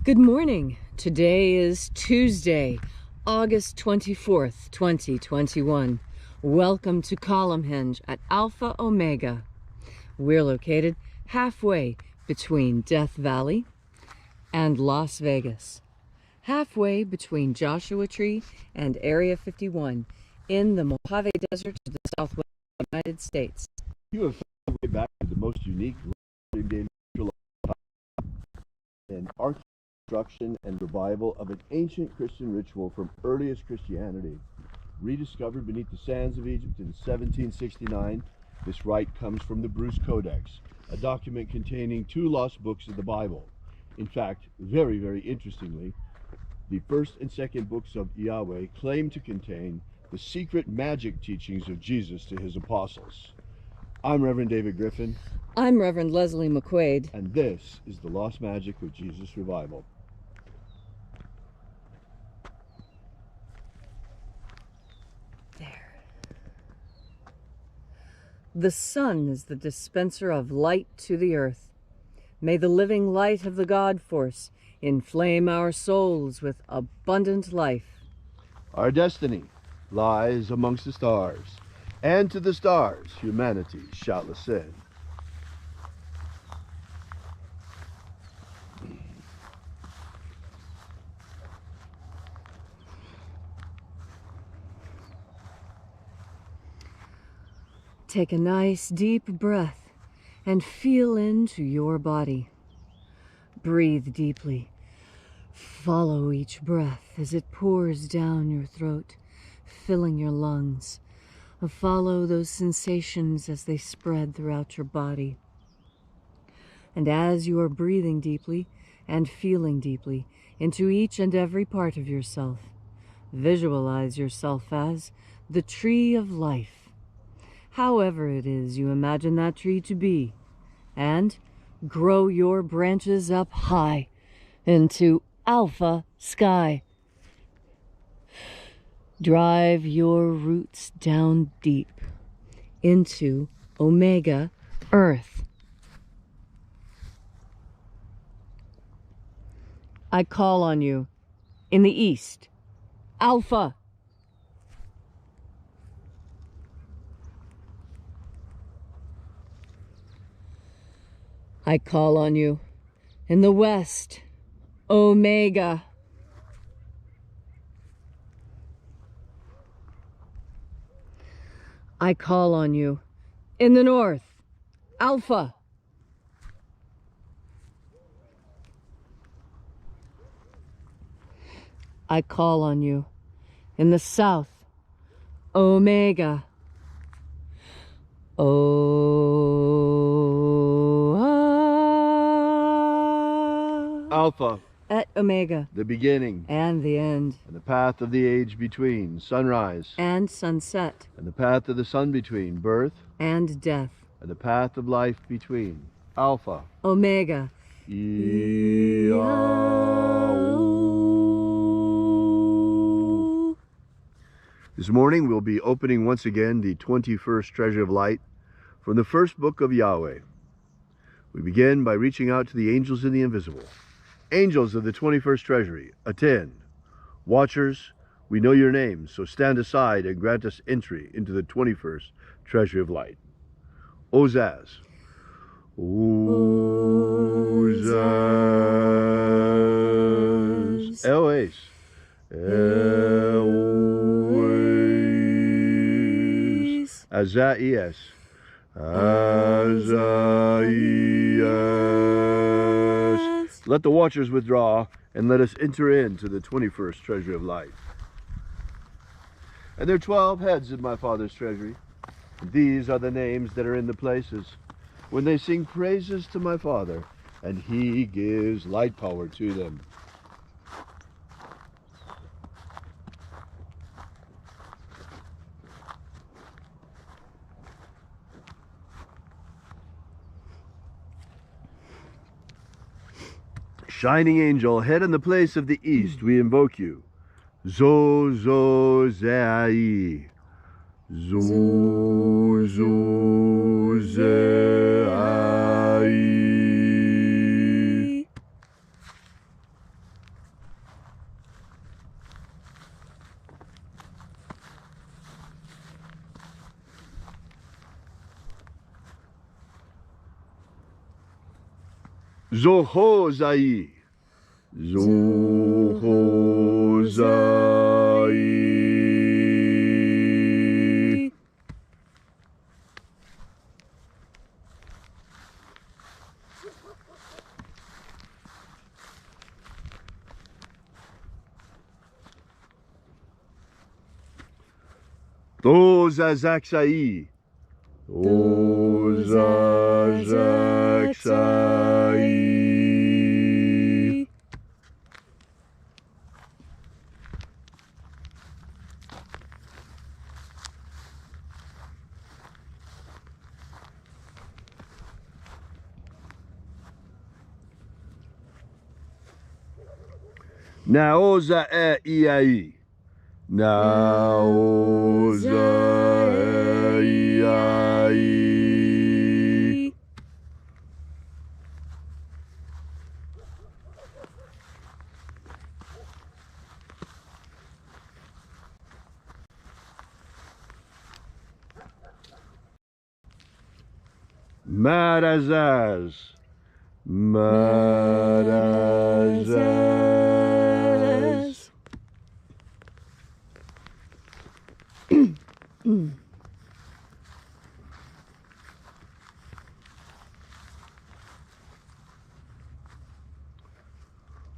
Good morning. Today is Tuesday, August 24th, 2021. Welcome to Column Hinge at Alpha Omega. We're located halfway between Death Valley and Las Vegas, halfway between Joshua Tree and Area 51 in the Mojave Desert of the Southwest United States. You have found your way back to the most unique and reconstruction and revival of an ancient Christian ritual from earliest Christianity. Rediscovered beneath the sands of Egypt in 1769, this rite comes from the Bruce Codex, a document containing 2 lost books of the Bible. In fact, very interestingly, the first and second books of Yahweh claim to contain the secret magic teachings of Jesus to his apostles. I'm Reverend David Griffin. I'm Reverend Leslie McQuade. And this is the Lost Magic of Jesus Revival. There. The sun is the dispenser of light to the earth. May the living light of the God Force inflame our souls with abundant life. Our destiny lies amongst the stars, and to the stars humanity shall ascend. Take a nice deep breath and feel into your body. Breathe deeply. Follow each breath as it pours down your throat, filling your lungs. Follow those sensations as they spread throughout your body. And as you are breathing deeply and feeling deeply into each and every part of yourself, visualize yourself as the tree of life. However it is you imagine that tree to be, and grow your branches up high into alpha sky. Drive your roots down deep into omega earth. I call on you in the east, alpha. I call on you in the west, omega. I call on you in the north, alpha. I call on you in the south, omega. Alpha, at omega, the beginning and the end, and the path of the age between, sunrise and sunset, and the path of the sun between, birth and death, and the path of life between, Alpha, omega. This morning we'll be opening once again the 21st Treasure of Light from the first book of Yahweh. We begin by reaching out to the angels in the invisible. Angels of the 21st Treasury, attend. Watchers, we know your names, so stand aside and grant us entry into the 21st Treasury of Light. Ozaz. Ozaz. Eloes. Eloes. Azaias. Azaias. Let the watchers withdraw, and let us enter into the 21st Treasury of Light. And there are 12 heads in my Father's treasury. And these are the names that are in the places when they sing praises to my Father, and he gives light power to them. Shining angel, head in the place of the east, we invoke you. Zozai. Zozai. Zohozai. Zohozai. Dozazaksai. Dozazaksai. Naoza e iai. Naoza e iai. Marazaz. Marazaz.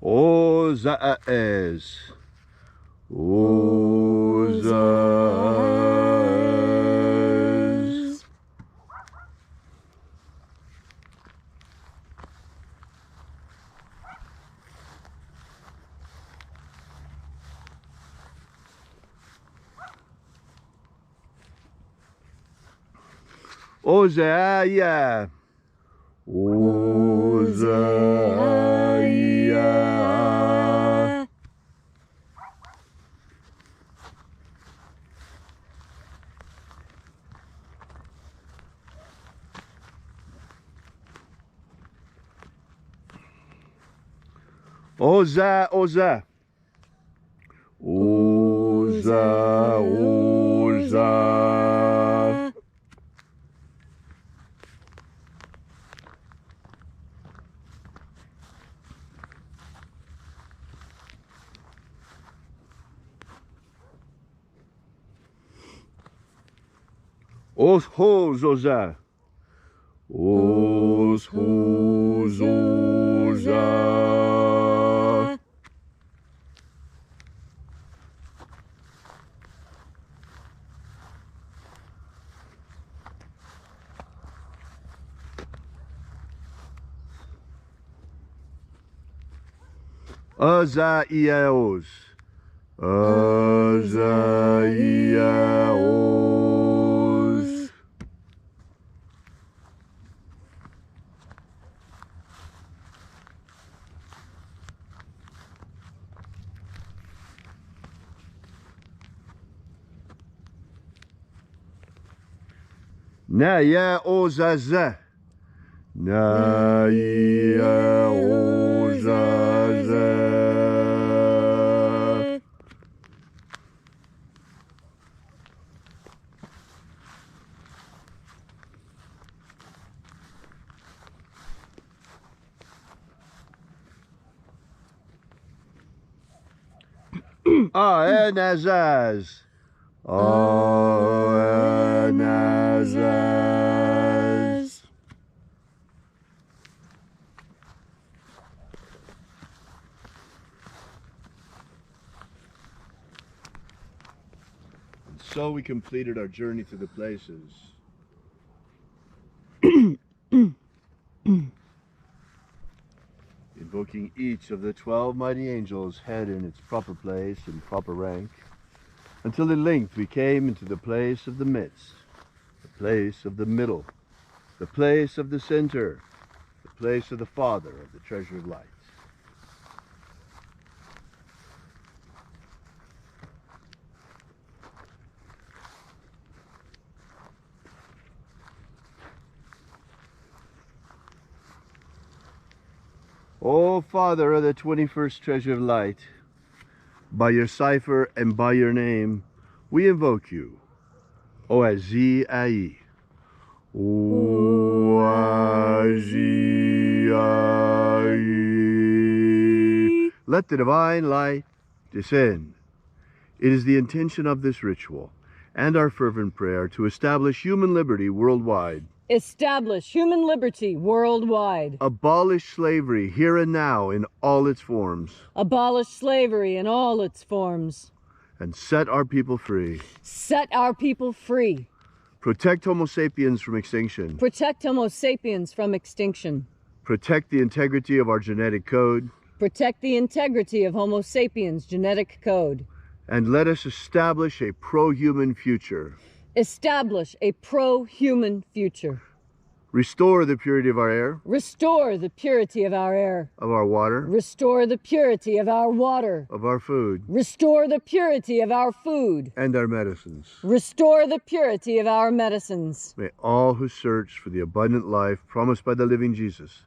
Ozaez. Ozaez. Ozeia. Ozeia. Oza, Oza. Oza, Oza. Oshozoza. Oshozoza. Azaiaos. Azaiaos. Naya ozaza. Naya ozaza. Anazaz. Anazaz. So we completed our journey to the places. Invoking each of the 12 mighty angels' head in its proper place and proper rank, until at length we came into the place of the midst, the place of the middle, the place of the center, the place of the Father of the treasure of light. O Father of the 21st treasure of light, by your cipher and by your name, we invoke you. Oazii. Oazii. let the divine light descend. It is the intention of this ritual and our fervent prayer to establish human liberty worldwide. Establish human liberty worldwide. Abolish slavery here and now in all its forms. Abolish slavery in all its forms. And set our people free. Set our people free. Protect Homo sapiens from extinction. Protect Homo sapiens from extinction. Protect the integrity of our genetic code. Protect the integrity of Homo sapiens' genetic code. And let us establish a pro-human future. Establish a pro-human future. Restore the purity of our air. Restore the purity of our air. Of our water. Restore the purity of our water. Of our food. Restore the purity of our food. And our medicines. Restore the purity of our medicines. May all who search for the abundant life promised by the living Jesus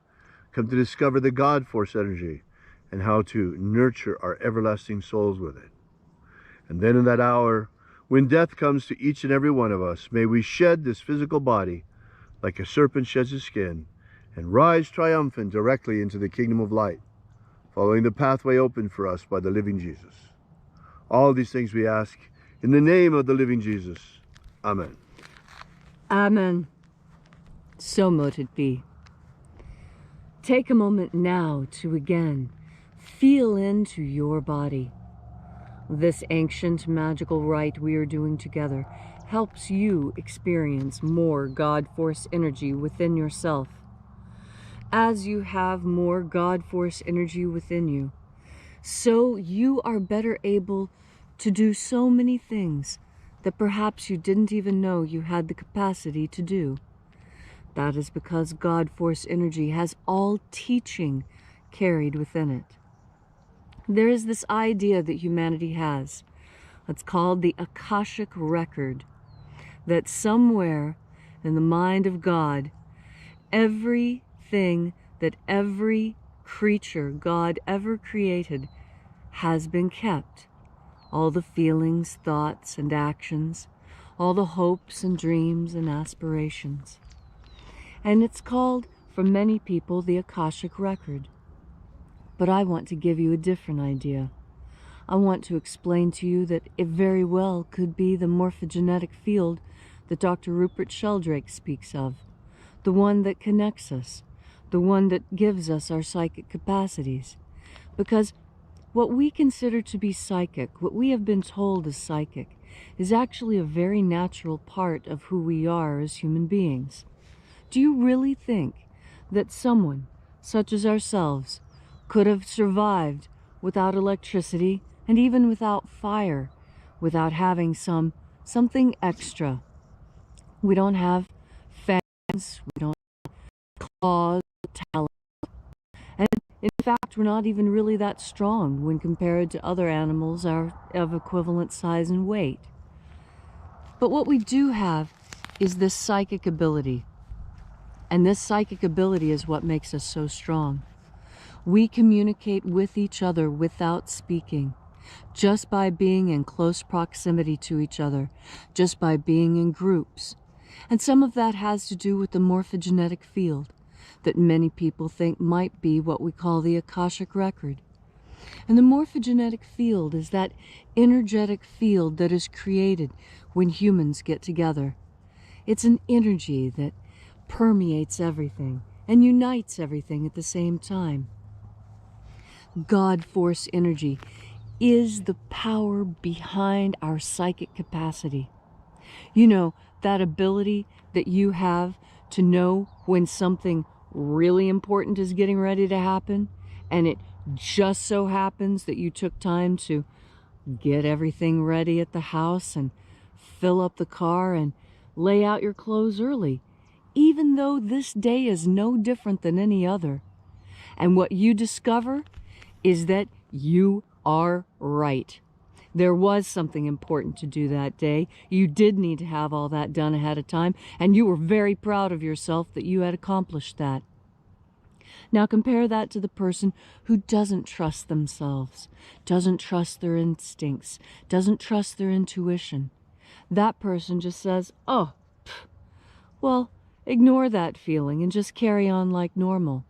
come to discover the God force energy and how to nurture our everlasting souls with it. And then in that hour, when death comes to each and every one of us, may we shed this physical body like a serpent sheds his skin and rise triumphant directly into the kingdom of light, following the pathway opened for us by the living Jesus. All these things we ask in the name of the living Jesus. Amen. Amen. So mote it be. Take a moment now to again feel into your body. This ancient magical rite we are doing together helps you experience more God Force energy within yourself. As you have more God Force energy within you, so you are better able to do so many things that perhaps you didn't even know you had the capacity to do. That is because God Force energy has all teaching carried within it. There is this idea that humanity has. It's called the Akashic Record. That somewhere in the mind of God, everything that every creature God ever created has been kept. All the feelings, thoughts, and actions, all the hopes and dreams and aspirations. And it's called, for many people, the Akashic Record. But I want to give you a different idea. I want to explain to you that it very well could be the morphogenetic field that Dr. Rupert Sheldrake speaks of, the one that connects us, the one that gives us our psychic capacities. Because what we consider to be psychic, what we have been told is psychic, is actually a very natural part of who we are as human beings. Do you really think that someone, such as ourselves, could have survived without electricity and even without fire, without having something extra? We don't have fangs, we don't have claws, talons, and in fact we're not even really that strong when compared to other animals of equivalent size and weight. But what we do have is this psychic ability, and this psychic ability is what makes us so strong. We communicate with each other without speaking, just by being in close proximity to each other, just by being in groups. And some of that has to do with the morphogenetic field that many people think might be what we call the Akashic Record. And the morphogenetic field is that energetic field that is created when humans get together. It's an energy that permeates everything and unites everything at the same time. God Force energy is the power behind our psychic capacity. You know, that ability that you have to know when something really important is getting ready to happen, and it just so happens that you took time to get everything ready at the house and fill up the car and lay out your clothes early, even though this day is no different than any other. And what you discover is that you are right. There was something important to do that day. You did need to have all that done ahead of time, and you were very proud of yourself that you had accomplished that. Now compare that to the person who doesn't trust themselves, doesn't trust their instincts, doesn't trust their intuition. That person just says, oh, well, ignore that feeling and just carry on like normal.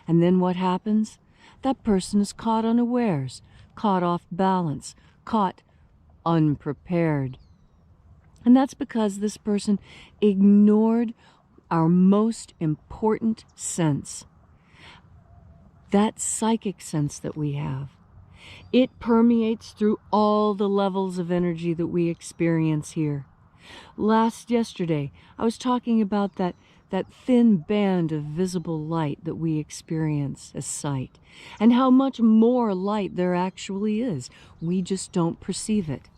And then what happens? That person is caught unawares, caught off balance, caught unprepared. And that's because this person ignored our most important sense, that psychic sense that we have. It permeates through all the levels of energy that we experience here. Yesterday, I was talking about that thin band of visible light that we experience as sight, and how much more light there actually is. We just don't perceive it.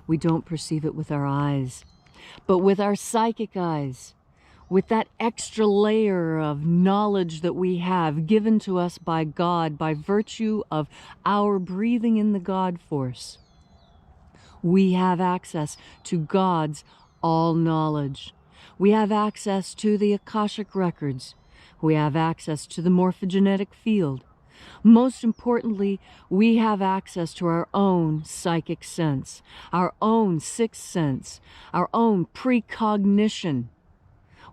We don't perceive it with our eyes, but with our psychic eyes, with that extra layer of knowledge that we have given to us by God by virtue of our breathing in the God force. We have access to God's all-knowledge. We have access to the Akashic Records. We have access to the morphogenetic field. Most importantly, we have access to our own psychic sense, our own sixth sense, our own precognition.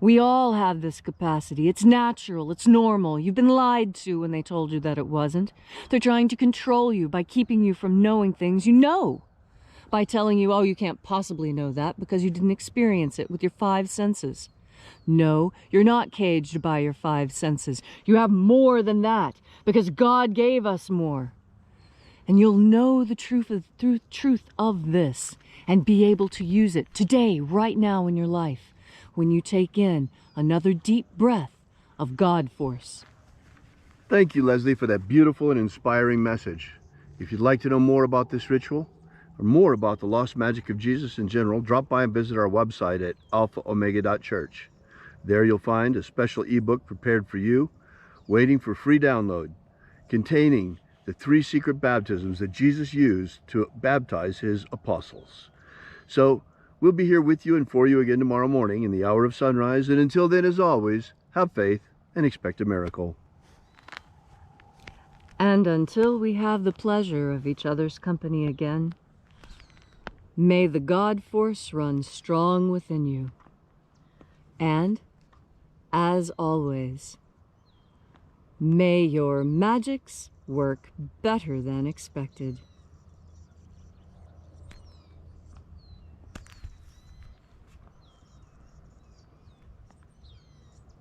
We all have this capacity. It's natural. It's normal. You've been lied to when they told you that it wasn't. They're trying to control you by keeping you from knowing things you know, by telling you, oh, you can't possibly know that because you didn't experience it with your five senses. No, you're not caged by your five senses. You have more than that because God gave us more. And you'll know the truth of this and be able to use it today, right now in your life, when you take in another deep breath of God force. Thank you, Leslie, for that beautiful and inspiring message. If you'd like to know more about this ritual, or more about the lost magic of Jesus in general, drop by and visit our website at alphaomega.church. There you'll find a special ebook prepared for you, waiting for free download, containing the 3 secret baptisms that Jesus used to baptize his apostles. So, we'll be here with you and for you again tomorrow morning in the hour of sunrise. And until then, as always, have faith and expect a miracle. And until we have the pleasure of each other's company again, may the God force run strong within you. And, as always, may your magics work better than expected.